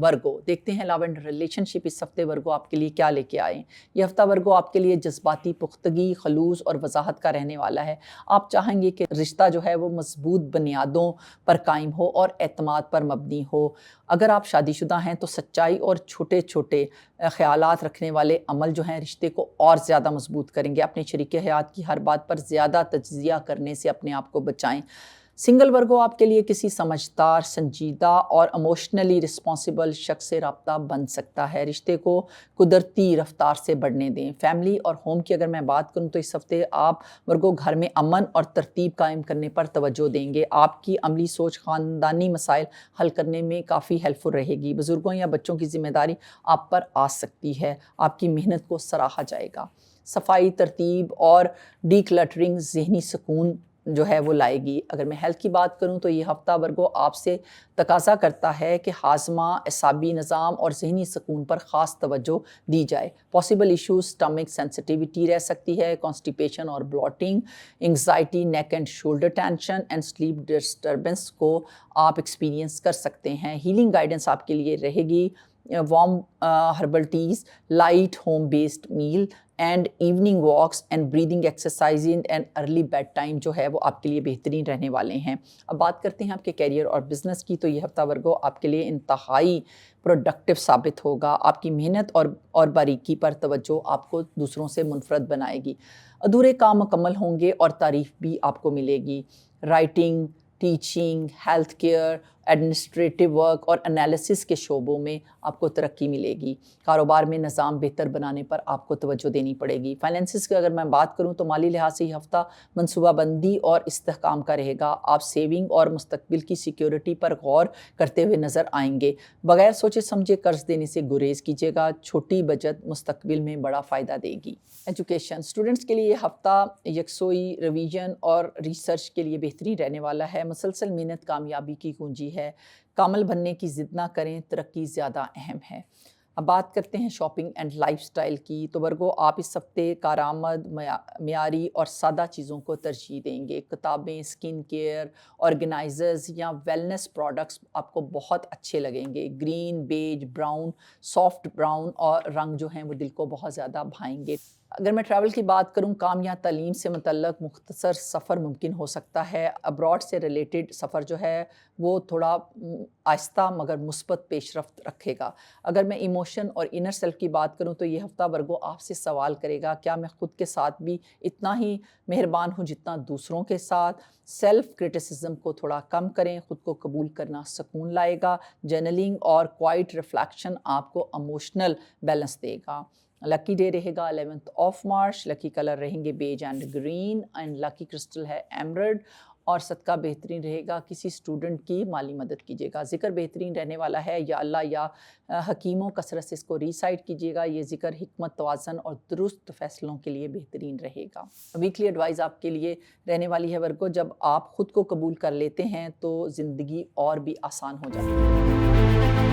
Virgo, دیکھتے ہیں لو and relation شپ اس ہفتے ورگو آپ کے لیے کیا لے کے آئے ہیں۔ یہ ہفتہ ورگو آپ کے لیے جذباتی، پختگی، خلوص اور وضاحت کا رہنے والا ہے۔ آپ چاہیں گے کہ رشتہ جو ہے وہ مضبوط بنیادوں پر قائم ہو اور اعتماد پر مبنی ہو۔ اگر آپ شادی شدہ ہیں تو سچائی اور چھوٹے چھوٹے خیالات رکھنے والے عمل جو ہیں رشتے کو اور زیادہ مضبوط کریں گے۔ اپنے شریک حیات کی ہر بات پر زیادہ تجزیہ کرنے سے اپنے آپ کو بچائیں۔ سنگل ورگو آپ کے لیے کسی سمجھدار، سنجیدہ اور ایموشنلی رسپانسبل شخص سے رابطہ بن سکتا ہے۔ رشتے کو قدرتی رفتار سے بڑھنے دیں۔ فیملی اور ہوم کی اگر میں بات کروں تو اس ہفتے آپ ورگو گھر میں امن اور ترتیب قائم کرنے پر توجہ دیں گے۔ آپ کی عملی سوچ خاندانی مسائل حل کرنے میں کافی ہیلپ فل رہے گی۔ بزرگوں یا بچوں کی ذمہ داری آپ پر آ سکتی ہے۔ آپ کی محنت کو سراہا جائے گا۔ صفائی، ترتیب اور ڈی کلٹرنگ ذہنی سکون جو ہے وہ لائے گی۔ اگر میں ہیلتھ کی بات کروں تو یہ ہفتہ ورگو آپ سے تقاضا کرتا ہے کہ ہاضمہ، اعصابی نظام اور ذہنی سکون پر خاص توجہ دی جائے۔ پاسبل ایشوز سٹمک سینسٹیوٹی رہ سکتی ہے، کانسٹیپیشن اور bloating, anxiety, neck and shoulder tension and sleep disturbance کو آپ ایکسپیرینس کر سکتے ہیں۔ ہیلنگ گائیڈنس آپ کے لیے رہے گی warm herbal teas, light home based meal and evening walks and breathing exercise and early bedtime جو ہے وہ آپ کے لیے بہترین رہنے والے ہیں۔ اب بات کرتے ہیں آپ کے کیریئر اور بزنس کی، تو یہ ہفتہ ورگو آپ کے لیے انتہائی پروڈکٹیو ثابت ہوگا۔ آپ کی محنت اور باریکی پر توجہ آپ کو دوسروں سے منفرد بنائے گی۔ ادھورے کام مکمل ہوں گے اور تعریف بھی آپ کو ملے گی۔ Writing, teaching, health care, administrative work اور انالیسس کے شعبوں میں آپ کو ترقی ملے گی۔ کاروبار میں نظام بہتر بنانے پر آپ کو توجہ دینی پڑے گی۔ فائنینسز کی اگر میں بات کروں تو مالی لحاظ سے یہ ہفتہ منصوبہ بندی اور استحکام کا رہے گا۔ آپ سیونگ اور مستقبل کی سیکیورٹی پر غور کرتے ہوئے نظر آئیں گے۔ بغیر سوچے سمجھے قرض دینے سے گریز کیجیے گا۔ چھوٹی بچت مستقبل میں بڑا فائدہ دے گی۔ ایجوکیشن اسٹوڈنٹس کے لیے یہ ہفتہ یکسوئی، ریویژن اور ریسرچ کے لیے بہترین رہنے والا ہے۔ مسلسل محنت کامیابی کی کنجی ہے۔ کامل بننے کی ضد نہ کریں، ترقی زیادہ اہم ہے۔ اب بات کرتے ہیں شاپنگ اینڈ لائف سٹائل کی، تو ورگو آپ اس ہفتے کارآمد، معیاری اور سادہ چیزوں کو ترجیح دیں گے۔ کتابیں، سکن کیئر، آرگنائزرز یا ویلنس پروڈکٹس آپ کو بہت اچھے لگیں گے۔ گرین، بیج، براؤن، سافٹ براؤن اور رنگ جو ہیں وہ دل کو بہت زیادہ بھائیں گے۔ اگر میں ٹریول کی بات کروں، کام یا تعلیم سے متعلق مختصر سفر ممکن ہو سکتا ہے۔ ابراڈ سے ریلیٹڈ سفر جو ہے وہ تھوڑا آہستہ مگر مثبت پیش رفت رکھے گا۔ اگر میں ایموشن اور انر سیلف کی بات کروں تو یہ ہفتہ ورگو آپ سے سوال کرے گا، کیا میں خود کے ساتھ بھی اتنا ہی مہربان ہوں جتنا دوسروں کے ساتھ؟ سیلف کرٹیسزم کو تھوڑا کم کریں، خود کو قبول کرنا سکون لائے گا۔ جرنلنگ اور کوائٹ ریفلیکشن آپ کو ایموشنل بیلنس دے گا۔ لکی ڈے رہے گا 11 مارچ، لکی کلر رہیں گے beige and green and lucky crystal ہے ایمرلڈ، اور صدقہ بہترین رہے گا کسی اسٹوڈنٹ کی مالی مدد کیجیے گا۔ ذکر بہترین رہنے والا ہے یا اللہ یا حکیموں، کثرت سے اس کو ریسائٹ کیجیے گا۔ یہ ذکر حکمت، توازن اور درست فیصلوں کے لیے بہترین رہے گا۔ ویکلی ایڈوائز آپ کے لیے رہنے والی ہے ورگو، جب آپ خود کو قبول کر لیتے ہیں تو زندگی اور بھی آسان ہو جاتی ہے۔